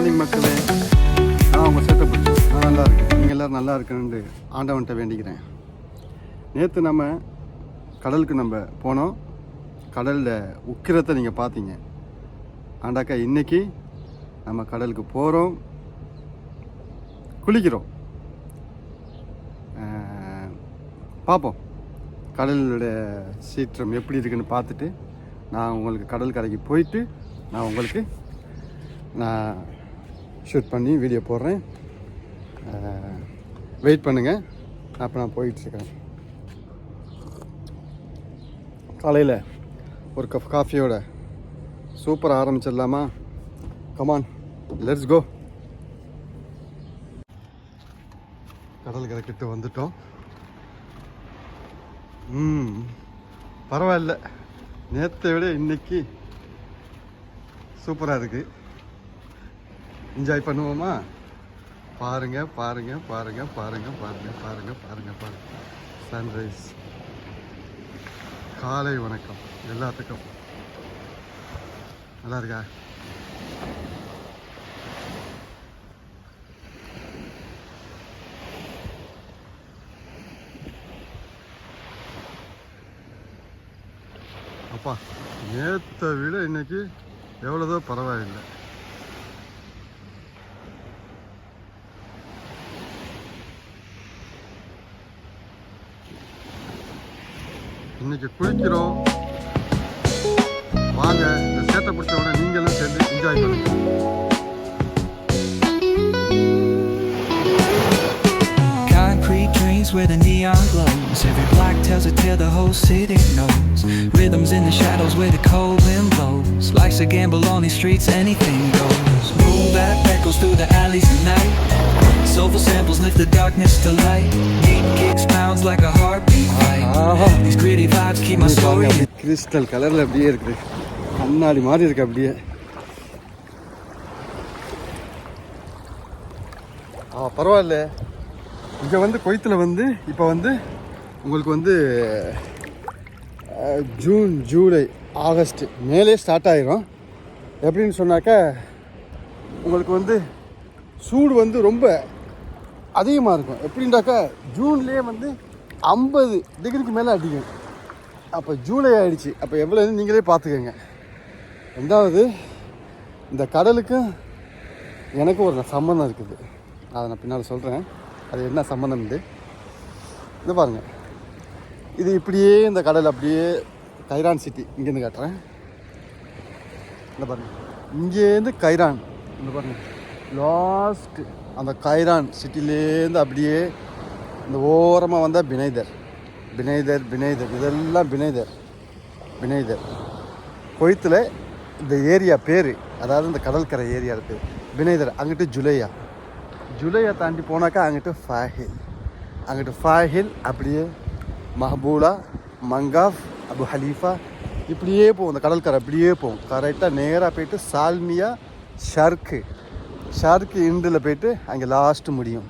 Morning மக்களே. நான் உங்கள் சேட்டப்பட்டு நான் நல்லா இருக்கேன். நீங்கள் எல்லோரும் நல்லா இருக்கணுன்னு ஆண்டவன்கிட்ட வேண்டிக்கிறேன். நேற்று நம்ம கடலுக்கு போனோம். கடலில் உக்கிரத்தை நீங்கள் பார்த்தீங்க. ஆண்டாக்கா இன்றைக்கி நம்ம கடலுக்கு போகிறோம், குளிக்கிறோம். பார்ப்போம் கடலோட சீற்றம் எப்படி இருக்குன்னு பார்த்துட்டு நான் உங்களுக்கு கடல் கரைக்கு போயிட்டு நான் ஷூட் பண்ணி வீடியோ போடுறேன். வெயிட் பண்ணுங்கள். அப்போ நான் போயிட்டுருக்கேன். காலையில் ஒரு கப் காஃபியோட சூப்பராக ஆரம்பிச்சிடலாமா? Come on, let's go. கடல் கரைக்கிட்ட வந்துட்டோம். பரவாயில்ல, நேற்றை விட இன்னைக்கு சூப்பராக இருக்குது. என்ஜாய் பண்ணுவோமா? பாருங்க பாருங்க பாருங்க பாருங்க பாருங்க பாருங்க பாருங்க பாருங்க. சன்ரைஸ். காலை வணக்கம் எல்லாத்துக்கும். நல்லா இருக்கா? அப்பா, நேற்றை விட இன்னைக்கு எவ்வளோதோ பரவாயில்லை. இன்னைக்கு குளிக்கிறோம். வாங்க, இந்த சேட்டை பிடிச்சவங்க நீங்களும் சேர்ந்து என்ஜாய் பண்ணுங்க. Where the neon glows, every block tells a tale the whole city knows. Rhythms in the shadows where the cold wind blows. Life's a gamble on these streets, anything goes. Moon that echoes through the alleys at night. Soulful samples lift the darkness to light. Beat kicks pounds like a heartbeat fight. These gritty vibes keep my story. Crystal கலர்ல அப்படியே இருக்குது, கண்ணாடி மாதிரி இருக்கு அப்படியே. பரவாயில்ல. இங்கே குவைத்தில் இப்போ உங்களுக்கு ஜூன், ஜூலை, ஆகஸ்ட், மேலே ஸ்டார்ட் ஆகிரும். எப்படின்னு சொன்னாக்கா உங்களுக்கு சூடு ரொம்ப அதிகமாக இருக்கும். எப்படின்னாக்கா ஜூன்லேயே 50 டிகிரிக்கு மேலே அடிக்கும். அப்போ ஜூலை ஆகிடுச்சு. அப்போ எவ்வளோன்னு நீங்களே பார்த்துக்கோங்க. ரெண்டாவது, இந்த கடலுக்கும் எனக்கும் ஒரு சம்பந்தம் இருக்குது. அதை நான் பின்னால் சொல்கிறேன். அது என்ன சம்மந்தம்? இது பாருங்கள். இது இப்படியே இந்த கடல் அப்படியே கைரான் சிட்டி இங்கேருந்து காட்டுறேன். இந்த பாருங்கள், இங்கேருந்து கைரான். இந்த பாருங்கள், லாஸ்ட்டு அந்த கைரான் சிட்டிலேருந்து அப்படியே இந்த ஓரமாக வந்தால் பினைதர். இதெல்லாம் பினைதர். குவைத்தில் இந்த ஏரியா பேர், அதாவது இந்த கடற்கரை ஏரியா இருக்குது பினைதர். அங்கிட்டு ஜுலையா தாண்டி போனாக்கா அங்கிட்டு ஃபாஹில், அப்படியே மஹபூலா, மங்காஃப், அபு ஹலீஃபா, இப்படியே போகும். இந்த கடற்கரை அப்படியே போகும். கரெக்டாக நேராக போயிட்டு சால்மியா, ஷார்க்கு இண்டில் போயிட்டு அங்கே லாஸ்ட்டு முடியும்.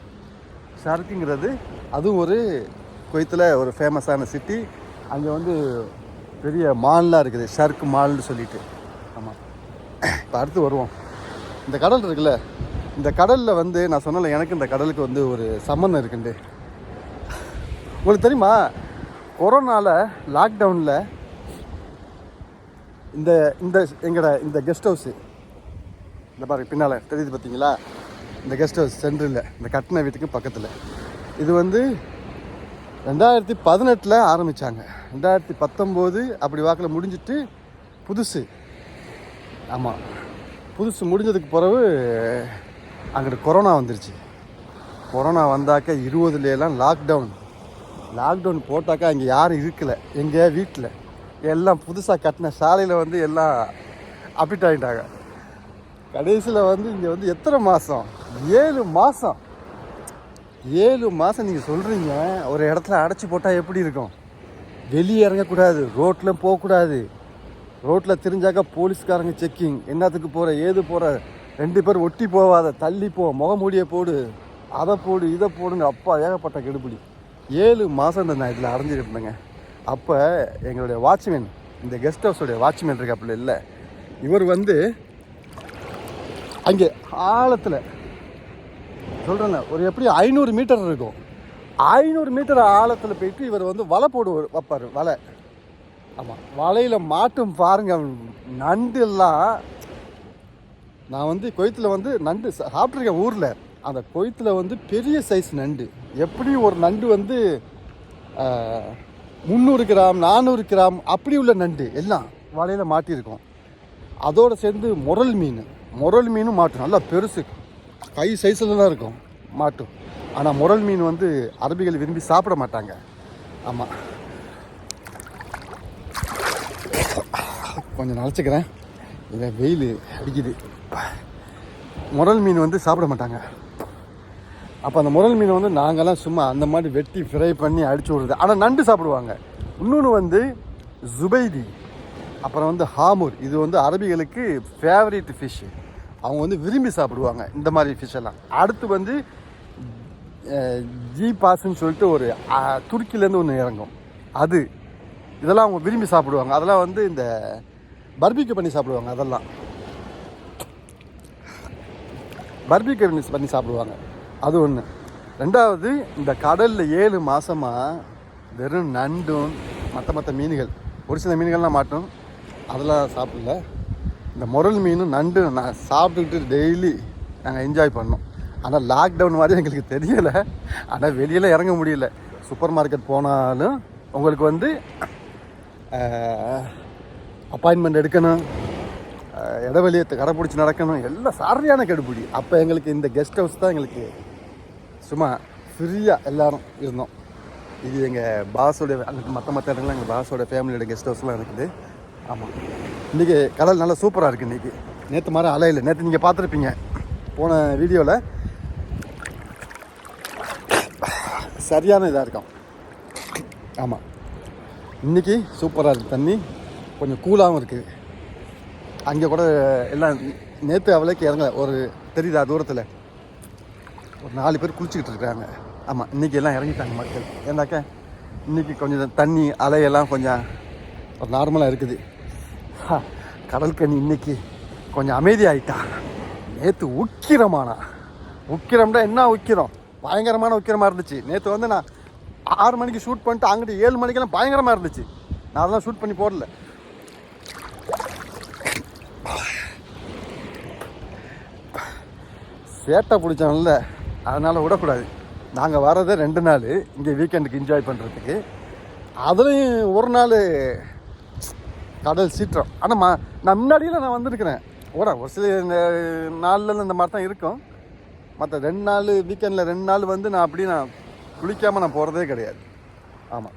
ஷார்க்குங்கிறது அதுவும் ஒரு குவைத்தில் ஒரு ஃபேமஸான சிட்டி. அங்கே பெரிய மால்லாம் இருக்குது, ஷார்க் மால்னு சொல்லிட்டு. ஆமாம். இப்போ அடுத்து வருவோம். இந்த கடல் இருக்குல்ல, இந்த கடலில் நான் சொன்னல, எனக்கு இந்த கடலுக்கு ஒரு சம்மந்தம் இருக்குண்டு. உங்களுக்கு தெரியுமா? கொரோனாவில் லாக்டவுனில் இந்த கெஸ்ட் ஹவுஸு, இந்த பாருங்க பின்னால் தெரியுது பார்த்தீங்களா? இந்த கெஸ்ட் ஹவுஸ் சென்ட்ரில், இந்த கட்டின வீட்டுக்கு பக்கத்தில். இது 2018 ஆரம்பித்தாங்க. 2019 அப்படி வாக்கில் முடிஞ்சிட்டு புதுசு. ஆமாம், புதுசு முடிஞ்சதுக்கு பிறகு அங்கிட்டு கொரோனா வந்துருச்சு. கொரோனா வந்தாக்கா 20 லாக்டவுன் போட்டாக்கா அங்கே யாரும் இருக்கலை. எங்கள் வீட்டில் எல்லாம் புதுசாக கட்டின சாலையில் எல்லாம் அப்பிட் ஆகிட்டாங்க. கடைசியில் இங்கே எத்தனை மாதம்? 7 மாதம். 7 மாதம் நீங்கள் சொல்கிறீங்க. ஒரு இடத்துல அடைச்சி போட்டால் எப்படி இருக்கும்? வெளியே இறங்கக்கூடாது, ரோட்டில் போகக்கூடாது. ரோட்டில் தெரிஞ்சாக்கா போலீஸ்காரங்க செக்கிங். என்னத்துக்கு போகிற, ஏது போகிற, 2 பேர் ஒட்டி போவாத, தள்ளி போ, முகமூடியை போடு, அதை போடு, இதை போடுங்க. அப்பா, ஏகப்பட்ட கெடுபிடி. 7 மாதம் நான் இதில் அடைஞ்சிட்டு இருந்தேங்க. அப்போ எங்களுடைய வாட்ச்மேன், இந்த கெஸ்ட் ஹவுஸோடைய வாட்ச்மேன் இருக்காப்புல இல்லை, இவர் அங்கே ஆழத்தில் சொல்கிறேன்ல ஒரு எப்படி 500 மீட்டர் இருக்கும். 500 மீட்டர் ஆழத்தில் போயிட்டு இவர் வந்து வலை வைப்பார் வலை. ஆமாம், வலையில் மாட்டும் பாருங்க நண்டு எல்லாம். நான் வந்து கொய்த்தில் வந்து நண்டு சாப்பிட்ருக்கேன் ஊரில். அந்த கொய்த்தில் வந்து பெரிய சைஸ் நண்டு. எப்படி ஒரு நண்டு வந்து 300 கிராம் 400 கிராம் அப்படி உள்ள நண்டு எல்லாம் வலையில் மாட்டியிருக்கும். அதோடு சேர்ந்து முரல் மீனும் மாட்டும். நல்லா பெருசு கை சைஸில் தான் இருக்கும் மாட்டும். ஆனால் முரல் மீன் வந்து அரபிகள் விரும்பி சாப்பிட மாட்டாங்க. ஆமாம், கொஞ்சம் நினச்சிக்கிறேன், இதை வெயில் அடிக்குது. முரல் மீன் வந்து சாப்பிட மாட்டாங்க. அப்போ அந்த முரல் மீனை வந்து நாங்கள்லாம் சும்மா அந்த மாதிரி வெட்டி ஃப்ரை பண்ணி அடிச்சு விடுறது. ஆனால் நண்டு சாப்பிடுவாங்க. இன்னொன்று வந்து ஜுபைதி, அப்புறம் வந்து ஹாமூர். இது வந்து அரபிகளுக்கு ஃபேவரட் ஃபிஷ்ஷு. அவங்க வந்து விரும்பி சாப்பிடுவாங்க இந்த மாதிரி ஃபிஷ்ஷெல்லாம். அடுத்து வந்து ஜி பாஸ்ன்னு சொல்லிட்டு ஒரு துருக்கிலேருந்து ஒன்று இறங்கும். அது இதெல்லாம் அவங்க விரும்பி சாப்பிடுவாங்க. அதெல்லாம் வந்து இந்த பர்பிக்யூ பண்ணி சாப்பிடுவாங்க. அதெல்லாம் பர்பிக்யூ பண்ணி சாப்பிடுவாங்க. அது ஒன்று. ரெண்டாவது, இந்த கடலில் 7 மாதமாக வெறும் நண்டும் மற்ற மீன்கள், ஒரு சில மீன்கள்லாம் மாட்டோம், அதெல்லாம் சாப்பிடல. இந்த முரல் மீனும் நண்டு நான் சாப்பிட்டுக்கிட்டு டெய்லி நாங்கள் என்ஜாய் பண்ணோம். ஆனால் லாக்டவுன் மாதிரி எங்களுக்கு தெரியலை. ஆனால் வெளியில் இறங்க முடியல. சூப்பர் மார்க்கெட் போனாலும் உங்களுக்கு வந்து அப்பாயின்மெண்ட் எடுக்கணும், இடவெளியை கடை பிடிச்சி நடக்கணும், எல்லாம் சரியான கெடுபிடி. அப்போ எங்களுக்கு இந்த கெஸ்ட் ஹவுஸ் தான் எங்களுக்கு சும்மா ஃப்ரீயாக எல்லோரும் இருந்தோம். இது எங்கள் பாஸோடைய அங்கே மற்ற இடங்கள்லாம் எங்கள் பாஸோட ஃபேமிலியோட கெஸ்ட் ஹவுஸ்லாம் இருக்குது. ஆமாம், இன்றைக்கி கடல் நல்லா சூப்பராக இருக்குது. இன்றைக்கி நேற்று மாதிரி அலை இல்லை. நேற்று நீங்கள் பார்த்துருப்பீங்க போன வீடியோவில். சரியான இதாக இருக்கும். ஆமாம், இன்றைக்கி சூப்பராக இருக்குது. தண்ணி கொஞ்சம் கூலாகவும் இருக்குது. அங்கே கூட எல்லாம் நேற்று அவளைக்கு இறங்க ஒரு தெரியுதா தூரத்தில் ஒரு 4 பேர் குளிச்சுக்கிட்டு இருக்கிறாங்க. ஆமாம், இன்றைக்கி எல்லாம் இறங்கிட்டாங்க மக்கள். ஏன்னாக்கா இன்றைக்கி கொஞ்சம் தண்ணி அலையெல்லாம் கொஞ்சம் ஒரு நார்மலாக இருக்குது. கடல் கண்ணி இன்றைக்கி கொஞ்சம் அமைதியாகிட்டா. நேற்று உக்கிரம்னா என்ன உக்கிரம், பயங்கரமான உக்கிரமாக இருந்துச்சு. நேற்று வந்து நான் 6 மணிக்கு ஷூட் பண்ணிட்டு அங்கிட்டு 7 மணிக்கெல்லாம் பயங்கரமாக இருந்துச்சு. நான் அதெல்லாம் ஷூட் பண்ணி போடல. சேட்டை பிடிச்சோம்ல, அதனால் விடக்கூடாது. நாங்கள் வர்றதே 2 நாள் இங்கே வீக்கெண்டுக்கு என்ஜாய் பண்ணுறதுக்கு. அதுலேயும் ஒரு நாள் கடல் சீற்றம். ஆனால் நான் முன்னாடியில் நான் வந்திருக்கிறேன். ஒரு சில நாளில் இந்த மாதிரி தான் இருக்கும். மற்ற 2 நாள் வீக்கெண்டில் 2 நாள் வந்து நான் குளிக்காமல் நான் போகிறதே கிடையாது. ஆமாம்,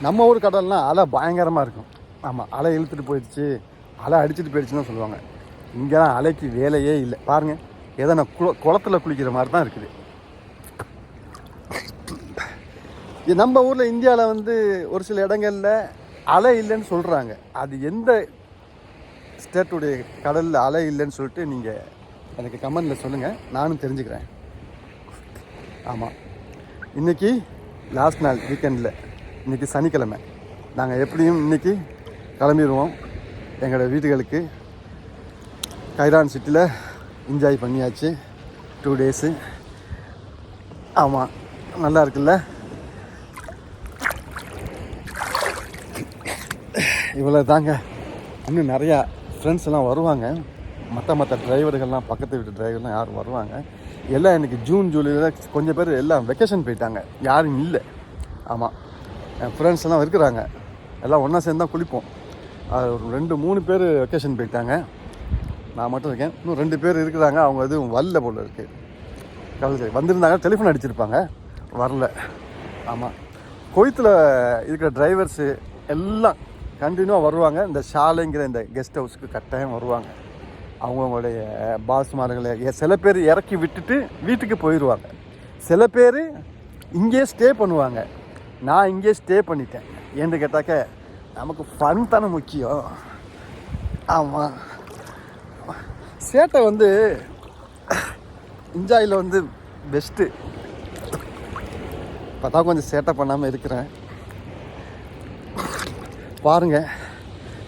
நம்ம ஊர் கடல்னால் அலை பயங்கரமாக இருக்கும். ஆமாம், அலை இழுத்துட்டு போயிடுச்சு, அலை அடிச்சுட்டு போயிடுச்சுன்னு சொல்லுவாங்க. இங்கெல்லாம் அலைக்கு வேலையே இல்லை. பாருங்கள், ஏதோ நான் குளத்தில் குளிக்கிற மாதிரி தான் இருக்குது. நம்ம ஊரில் இந்தியாவில் வந்து ஒரு சில இடங்களில் அலை இல்லைன்னு சொல்கிறாங்க. அது எந்த ஸ்டேட்டுடைய கடலில் அலை இல்லைன்னு சொல்லிட்டு நீங்கள் எனக்கு கமெண்டில் சொல்லுங்கள், நானும் தெரிஞ்சுக்கிறேன். ஆமாம், இன்றைக்கி லாஸ்ட் நாள் வீக்கெண்டில். இன்றைக்கி சனிக்கிழமை. நாங்கள் எப்படியும் இன்றைக்கி கிளம்பிடுவோம் எங்களோட வீடுகளுக்கு. கைரான் சிட்டியில் என்ஜாய் பண்ணியாச்சு 2 டேஸு. ஆமாம், நல்லா இருக்குல்ல. இவ்வளோ தாங்க. இன்னும் நிறையா ஃப்ரெண்ட்ஸ் எல்லாம் வருவாங்க. மற்ற டிரைவர்கள்லாம், பக்கத்து வீட்டு டிரைவர்லாம் யாரும் வருவாங்க. எல்லாம் எனக்கு ஜூன் ஜூலையில் கொஞ்சம் பேர் எல்லாம் வெக்கேஷன் போயிட்டாங்க, யாரும் இல்லை. ஆமாம், என் ஃப்ரெண்ட்ஸ் எல்லாம் இருக்கிறாங்க. எல்லாம் ஒன்றா சேர்ந்து தான் குளிப்போம். அது ஒரு 2-3 பேர் வெக்கேஷன் போயிட்டாங்க. நான் மட்டும் இருக்கேன். இன்னும் 2 பேர் இருக்கிறாங்க. அவங்க எதுவும் வரல போல் இருக்குது. கவலை வந்திருந்தாங்க, டெலிஃபோன் அடிச்சிருப்பாங்க, வரல. ஆமாம், குவைத்தில் இருக்கிற டிரைவர்ஸு எல்லாம் கண்டினியூவாக வருவாங்க. இந்த ஷாலைங்கிற இந்த கெஸ்ட் ஹவுஸுக்கு கட்டாயம் வருவாங்க. அவங்கவுங்களுடைய பாஸ்மார்களை சில பேர் இறக்கி விட்டுட்டு வீட்டுக்கு போயிடுவாங்க. சில பேர் இங்கே ஸ்டே பண்ணுவாங்க. நான் இங்கே ஸ்டே பண்ணிட்டேன். ஏன்னு கேட்டாக்க நமக்கு ஃபன் தானே முக்கியம். ஆமாம், சேட்டை வந்து என்ஜாயில் வந்து பெஸ்ட்டு. பார்த்தா கொஞ்சம் சேட்டை பண்ணாமல் இருக்கிறேன். பாருங்கள்,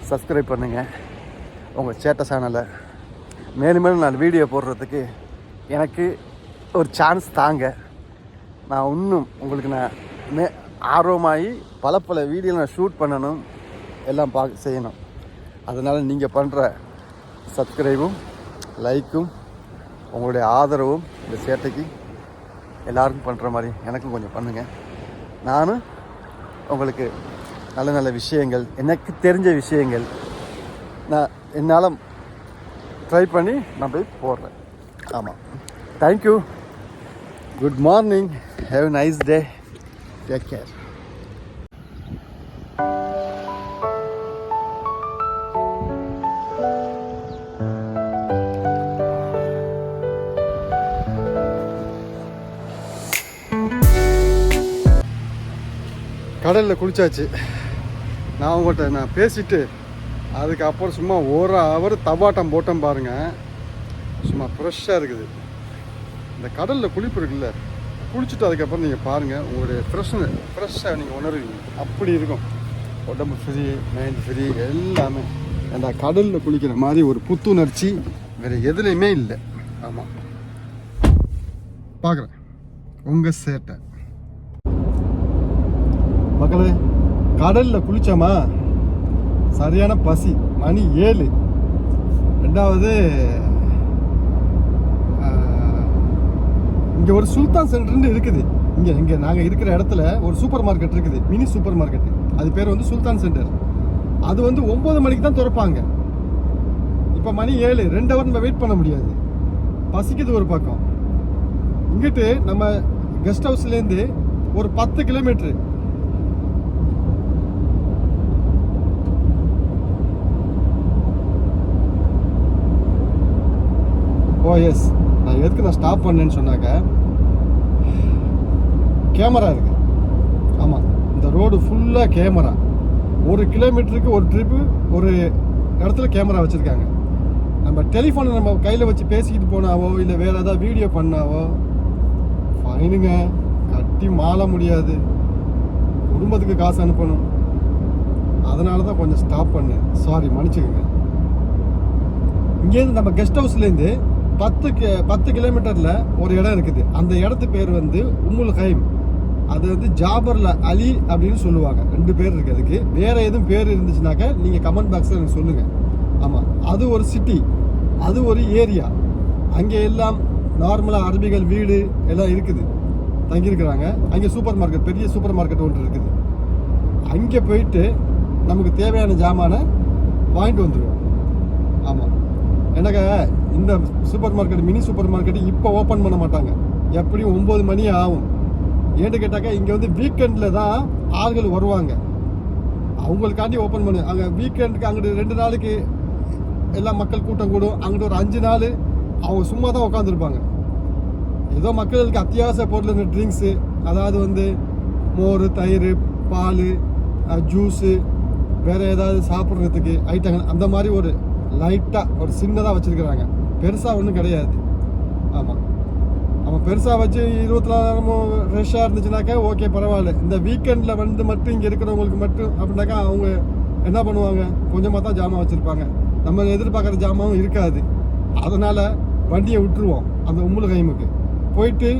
சப்ஸ்கிரைப் பண்ணுங்கள். உங்கள் சேட்டை சேனலை மேலும் மேலும் நான் வீடியோ போடுறதுக்கு எனக்கு ஒரு சான்ஸ் தாங்க. நான் இன்னும் உங்களுக்கு நான் ஆர்வமாகி பல வீடியோ நான் ஷூட் பண்ணணும், எல்லாம் செய்யணும். அதனால் நீங்கள் பண்ணுற சப்ஸ்கிரைபும் லைக்கும் உங்களுடைய ஆதரவும் இந்த சேட்டைக்கு எல்லாருக்கும் பண்ணுற மாதிரி எனக்கும் கொஞ்சம் பண்ணுங்கள். நானும் உங்களுக்கு நல்ல நல்ல விஷயங்கள், எனக்கு தெரிஞ்ச விஷயங்கள் நான் என்னால் ட்ரை பண்ணி நான் போய் போடுறேன். ஆமாம், thank you, good morning, have a nice day, take care. கடலில் குளிச்சாச்சு. நான் உங்கள்கிட்ட பேசிவிட்டு அதுக்கப்புறம் சும்மா ஒரு ஹவர் தவாட்டம் போட்டோம் பாருங்கள். சும்மா ஃப்ரெஷ்ஷாக இருக்குது. இந்த கடலில் குளிப்பு இருக்குல்ல, குளிச்சுட்டு அதுக்கப்புறம் நீங்கள் பாருங்கள், உங்களுடைய ஃப்ரெஷ்ஷாக நீங்கள் உணர்வீங்க. அப்படி இருக்கும். உடம்பு ஃப்ரீ, மைண்ட் ஃப்ரீ, எல்லாமே அந்த கடலில் குளிக்கிற மாதிரி ஒரு புத்துணர்ச்சி வேறு எதுலேயுமே இல்லை. ஆமாம், பார்க்குறேன் உங்கள் சேட்டை. மக்களே, கடலில் குளித்தோமா, சரியான பசி. மணி 7. ரெண்டாவது இங்கே ஒரு சுல்தான் சென்டர்னு இருக்குது. இங்கே நாங்கள் இருக்கிற இடத்துல ஒரு சூப்பர் மார்க்கெட் இருக்குது, மினி சூப்பர் மார்க்கெட். அது பேர் வந்து சுல்தான் சென்டர். அது வந்து 9 மணிக்கு தான் திறப்பாங்க. இப்போ மணி 7, 2 ஹவர் நம்ம வெயிட் பண்ண முடியாது. பசிக்குது ஒரு பக்கம். இங்கிட்டு நம்ம கெஸ்ட் ஹவுஸ்லேருந்து ஒரு 10 கிலோமீட்ரு. ஓ எஸ், நான் எதுக்கு ஸ்டாப் பண்ணேன்னு சொன்னாக்க, கேமரா இருக்குது. ஆமாம், இந்த ரோடு ஃபுல்லாக கேமரா. 1 கிலோமீட்டருக்கு ஒரு ட்ரிப்பு ஒரு இடத்துல கேமரா வச்சுருக்காங்க. நம்ம டெலிஃபோனை நம்ம கையில் வச்சு பேசிக்கிட்டு போனாவோ இல்லை வேறு ஏதாவது வீடியோ பண்ணாவோ ஃபைனுங்க, கட்டி மாள முடியாது. குடும்பத்துக்கு காசு அனுப்பணும். அதனால தான் கொஞ்சம் ஸ்டாப் பண்ணேன். சாரி, மன்னிச்சுக்கோங்க. இங்கேருந்து நம்ம கெஸ்ட் ஹவுஸ்லேருந்து 10 கிலோமீட்டரில் ஒரு இடம் இருக்குது. அந்த இடத்து பேர் வந்து உம்முல் கைம். அது வந்து ஜாபர்ல அலி அப்படின்னு சொல்லுவாங்க. 2 பேர் இருக்குது அதுக்கு. வேறு எதுவும் பேர் இருந்துச்சுனாக்க நீங்கள் கமெண்ட் பாக்ஸில் எனக்கு சொல்லுங்கள். ஆமாம், அது ஒரு சிட்டி, அது ஒரு ஏரியா. அங்கே எல்லாம் நார்மலாக அரபிகள் வீடு எல்லாம் இருக்குது, தங்கியிருக்கிறாங்க. அங்கே சூப்பர் மார்க்கெட், பெரிய சூப்பர் மார்க்கெட் ஒன்று இருக்குது. அங்கே போயிட்டு நமக்கு தேவையான ஜாமானை வாங்கிட்டு வந்துடுவோம். ஆமாம், எனக்கு இந்த super market, mini super market இப்போ ஓப்பன் பண்ண மாட்டாங்க. எப்படியும் 9 மணி ஆகும். ஏன்னு கேட்டாக்கா, இங்கே வந்து வீக்கெண்டில் தான் ஆள்கள் வருவாங்க. அவங்களுக்காண்டி ஓப்பன் பண்ணு. அங்கே வீக்கெண்டுக்கு அங்கிட்டு 2 நாளைக்கு எல்லா மக்கள் கூட்டம் கூடும். அங்கிட்டு ஒரு 5 நாள் அவங்க சும்மா தான் உட்காந்துருப்பாங்க. ஏதோ மக்களுக்கு அத்தியாவசிய பொருள், இந்த ட்ரிங்க்ஸு, அதாவது வந்து மோர், தயிர், பால், ஜூஸு, வேறு ஏதாவது சாப்பிட்றதுக்கு ஐட்டங்கள், அந்த மாதிரி ஒரு லைட்டாக ஒரு சின்னதாக வச்சுருக்குறாங்க. பெருசாக ஒன்றும் கிடையாது. ஆமாம், அவன் பெருசாக வச்சு 24 நேரமும் ஃப்ரெஷ்ஷாக இருந்துச்சுனாக்கா ஓகே, பரவாயில்ல. இந்த வீக்கெண்டில் வந்து மட்டும் இங்கே இருக்கிறவங்களுக்கு மட்டும் அப்படின்னாக்கா அவங்க என்ன பண்ணுவாங்க, கொஞ்சமாக தான் ஜாமான் வச்சுருப்பாங்க. நம்ம எதிர்பார்க்குற ஜாமாவும் இருக்காது. அதனால் வண்டியை விட்டுருவோம். அந்த உம்முல் கைமுக்கு போயிட்டு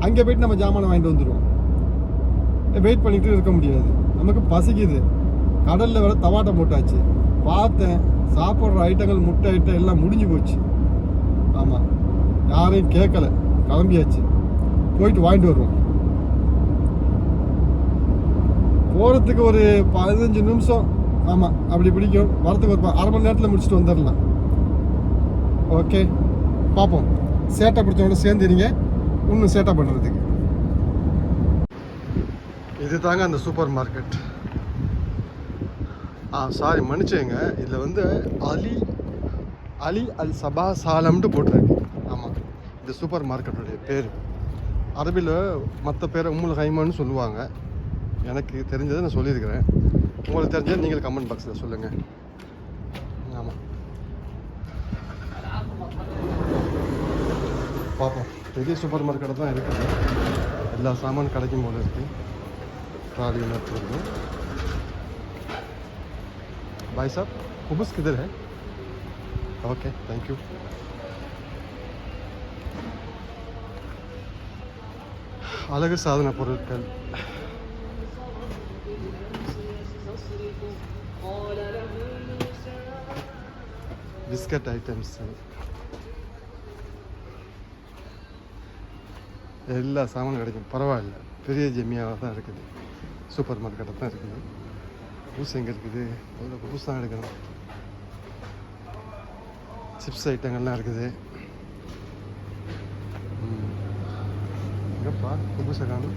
அங்கே போயிட்டு நம்ம ஜாமானை வாங்கிட்டு வந்துடுவோம். வெயிட் பண்ணிட்டு இருக்க முடியாது, நமக்கு பசிக்குது. கடலில் வேறு தவாட்டம் போட்டாச்சு. பார்த்தேன், சாப்பிட்ற ஐட்டங்கள், முட்டை ஐட்டம் எல்லாம் முடிஞ்சு போச்சு. ஆமாம், யாரையும் கேட்கல, கிளம்பியாச்சு. போயிட்டு வாங்கிட்டு வருவோம். போகிறதுக்கு ஒரு 15 நிமிஷம், ஆமாம் அப்படி பிடிக்கும். வரத்துக்கு ஒரு அரை மணி நேரத்தில் முடிச்சுட்டு வந்துடலாம். ஓகே, பார்ப்போம். சேட்டை பிடிச்சவங்களோட சேர்ந்துறீங்க இன்னும் சேட்டை பண்ணுறதுக்கு. இது தாங்க அந்த சூப்பர் மார்க்கெட். சாரி, மன்னிச்சுங்க. இதில் வந்து அலி அல் சபா சாலம்னு போட்டிருக்கு. ஆமாம், இந்த சூப்பர் மார்க்கெட்டுடைய பேர். அரபியில் மற்ற பேரை உம்முல் ஹைமான்னு சொல்லுவாங்க. எனக்கு தெரிஞ்சதை நான் சொல்லியிருக்கிறேன். உங்களுக்கு தெரிஞ்சதை நீங்கள் கமெண்ட் பாக்ஸில் சொல்லுங்கள். ஆமாம், பார்ப்போம். பெரிய சூப்பர் மார்க்கெட்டு தான் இருக்குது. எல்லா சாமான் கிடைக்கும் போல இருக்குது. ट्रॉली में छोड़ दो। भाई साहब खुबूस किधर है? Okay, thank you. அழகு சாதன பொருட்கள், பிஸ்கட் ஐட்டம்ஸ், எல்லா சாமானும் கிடைக்கும். பரவாயில்ல, பெரிய ஜெமியாவாக தான் இருக்குது. சூப்பர் மார்க்கெட்டாக தான் இருக்குது. பூஸ் எங்கே இருக்குது? அதில் பூஸ் தான் எடுக்கணும். சிப்ஸ் ஐட்டங்கள்லாம் இருக்குது. எங்கப்பா பூசை காணும்?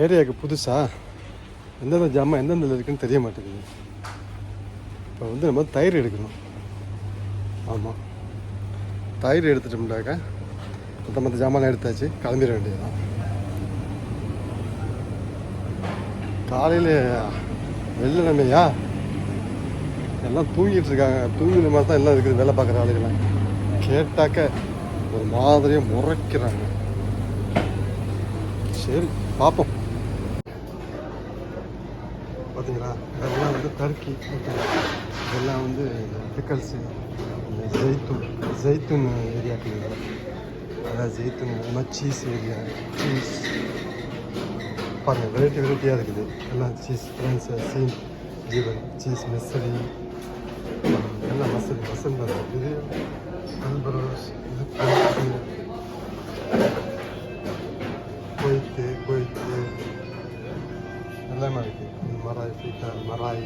ஏரியாவுக்கு புதுசா எந்தெந்த ஜாமான் எந்தெந்த இருக்குன்னு தெரிய மாட்டேங்குது. இப்போ வந்து நம்ம தயிர் எடுக்கணும். ஆமாம், தயிர் எடுத்துட்டோம்னாக்கா மற்ற ஜாமான் எடுத்தாச்சு, கிளம்பிட வேண்டியதுதான். காலையில் வெள்ளமையா எல்லாம் தூங்கிட்டு இருக்காங்க. தூங்கின மாதிரி தான் எல்லாம் இருக்குது. வேலை பார்க்குற ஆளுகள்லாம் கேட்டாக்க ஒரு மாதிரியாக முறைக்கிறாங்க. சரி, பார்ப்போம். பார்த்தீங்களா, இதெல்லாம் வந்து டர்க்கி, இதெல்லாம் வந்து பிக்கல்ஸு, ஜெய்த்தூன் ஏரியாக்கு, அதான் ஜெய்த்தூன். அது மாதிரி சீஸ் ஏரியா, சீஸ் பாருங்கள், வெரைட்டியாக இருக்குது எல்லாம். சீஸ் ஃப்ரெண்ட்ஸு, சீன் ஜீவன் சீஸ், மெஸ்ஸரி, எல்லாம் மசல் தான் இருக்குது. அல்பரோஸ், இது கொய்த்து எல்லாமே இருக்குது. மராய், ஃபீட்டா, மராய்,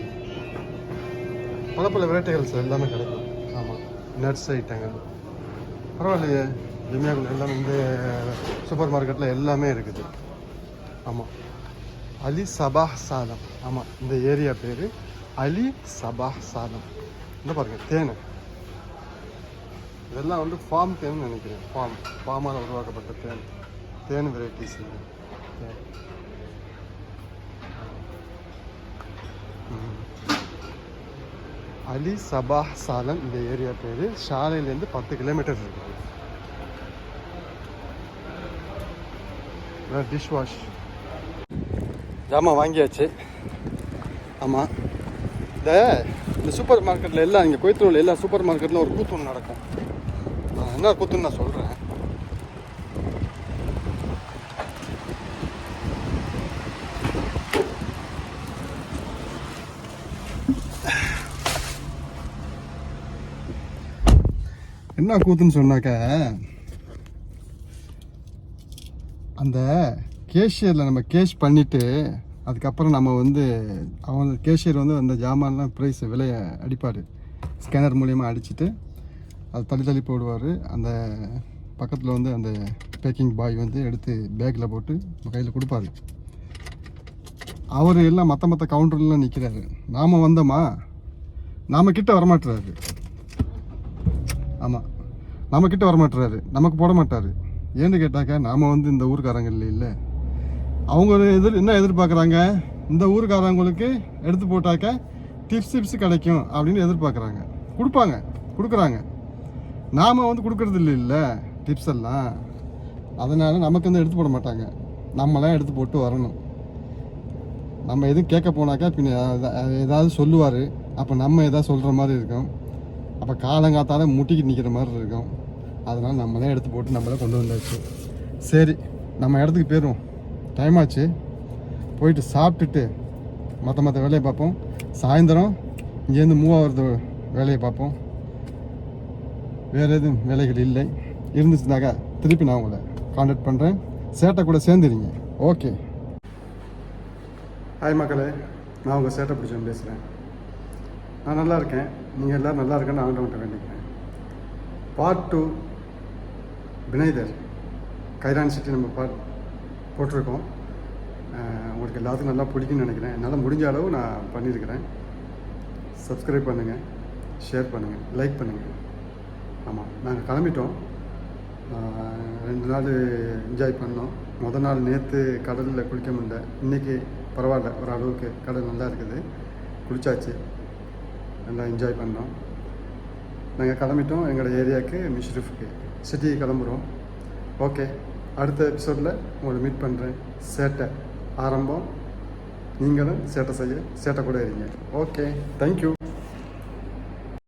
பல வெரைட்டிகள்ஸ் எல்லாமே கிடைக்கும். ஆமாம், நட்ஸ் ஐட்டங்கள் பரவாயில்லையே. ஜெமியாக்குள்ள எல்லாமே இந்த சூப்பர் மார்க்கெட்டில் எல்லாமே இருக்குது. ஆமாம், அலி சபாஹ் சாலம். ஆமாம், இந்த ஏரியா பேர் அலி சபாஹ் சாலம். இந்த பாருங்கள், தேன். இதெல்லாம் வந்து ஃபார்ம் தேன்னு நினைக்கிறேன். ஃபார்மால் உருவாக்கப்பட்ட தேன் வெரைட்டிஸ். அலி சபாஹ் சாலம் இந்த ஏரியா பேர். ஷாலையிலேருந்து 10 கிலோமீட்டர் இருக்குது. டிஷ் வாஷ் ஜாமான் வாங்கியாச்சு. ஆமாம், இந்த சூப்பர் மார்க்கெட்டில் எல்லாம், இங்கே கோயத்தூரில் எல்லா சூப்பர் மார்க்கெட்டில் ஒரு கூத்து ஒன்று நடக்கும். என்ன கூத்துன்னு நான் சொல்கிறேன். என்ன கூத்துன்னு சொன்னாக்க, அந்த கேஷியரில் நம்ம கேஷ் பண்ணிவிட்டு அதுக்கப்புறம் நம்ம வந்து அவங்க கேஷியர் வந்து அந்த ஜாமான்லாம் ப்ரைஸ் விலையை அடிப்பார். ஸ்கேனர் மூலிமா அடிச்சுட்டு அது தள்ளி போடுவார். அந்த பக்கத்தில் வந்து அந்த பேக்கிங் பாய் வந்து எடுத்து பேக்கில் போட்டு கையில் கொடுப்பாரு. அவர் எல்லாம் மற்ற கவுண்டர்லாம் நிற்கிறாரு. நாம் வந்தோமா, நாம் கிட்ட வரமாட்டுறாரு. ஆமாம், நம்மக்கிட்ட வரமாட்டுறாரு, நமக்கு போட மாட்டார். ஏன்னு கேட்டாக்கா, நாம் வந்து இந்த ஊருக்காரங்க இல்லை. அவங்க என்ன எதிர்பார்க்குறாங்க, இந்த ஊருக்காரங்களுக்கு எடுத்து போட்டாக்கா டிப்ஸ் கிடைக்கும் அப்படின்னு எதிர்பார்க்குறாங்க. கொடுக்குறாங்க. நாம் வந்து கொடுக்குறது இல்லை டிப்ஸ் எல்லாம். அதனால் நமக்கு வந்து எடுத்து போட மாட்டாங்க. நம்மளாம் எடுத்து போட்டு வரணும். நம்ம எதுவும் கேட்க போனாக்கா பின்ன ஏதாவது சொல்லுவார். அப்போ நம்ம எதாவது சொல்கிற மாதிரி இருக்கும். அப்போ காலங்காத்தால முட்டிக்கிட்டு நிற்கிற மாதிரி இருக்கும். அதனால் நம்மளே எடுத்து போட்டு நம்மளே கொண்டு வந்தாச்சு. சரி, நம்ம இடத்துக்கு போயிடுவோம். டைம் ஆச்சு. போயிட்டு சாப்பிட்டுட்டு மற்ற வேலையை பார்ப்போம். சாயந்தரம் இங்கேருந்து மூவ் ஆகிறது வேலையை பார்ப்போம். வேறு எதுவும் வேலைகள் இல்லை. இருந்துச்சுனாக்கா திருப்பி நான் உங்களை கான்டாக்ட் பண்ணுறேன். சேட்டை கூட சேர்ந்துடுங்க. ஓகே. ஹாய் மக்களே, நான் உங்கள் சேட்டை பிடிச்சவன் பேசுகிறேன். நான் நல்லா இருக்கேன். நீங்கள் எல்லோரும் நல்லா இருக்கேன்னு ஆண்டவன்கிட்ட வேண்டிக்கிறேன். பார்ட் 2 பினைதர் கைரான் சிட்டி நம்ம போட்டிருக்கோம். உங்களுக்கு எல்லாத்துக்கும் நல்லா பிடிக்குன்னு நினைக்கிறேன். என்னால் முடிஞ்ச அளவு நான் பண்ணியிருக்கிறேன். சப்ஸ்கிரைப் பண்ணுங்கள், ஷேர் பண்ணுங்கள், லைக் பண்ணுங்கள். ஆமாம், நாங்கள் கிளம்பிட்டோம். 2 நாள் என்ஜாய் பண்ணோம். முதல் நாள் நேற்று கடலில் குளிக்க முடியல. இன்றைக்கி பரவாயில்ல, ஒரு அளவுக்கு கடல் நல்லா இருக்குது. குளிச்சாச்சு, நல்லா என்ஜாய் பண்ணோம். நாங்கள் கிளம்பிட்டோம் எங்களோட ஏரியாவுக்கு, மிஷ்ரிஃப்க்கு சிட்டி கிளம்புறோம். ஓகே, அடுத்த எபிசோடில் உங்களை மீட் பண்ணுறேன். சேட்டை ஆரம்பம் நீங்களும் சேட்டை செய்ய சேட்டை கூட இருங்க. Okay, thank you.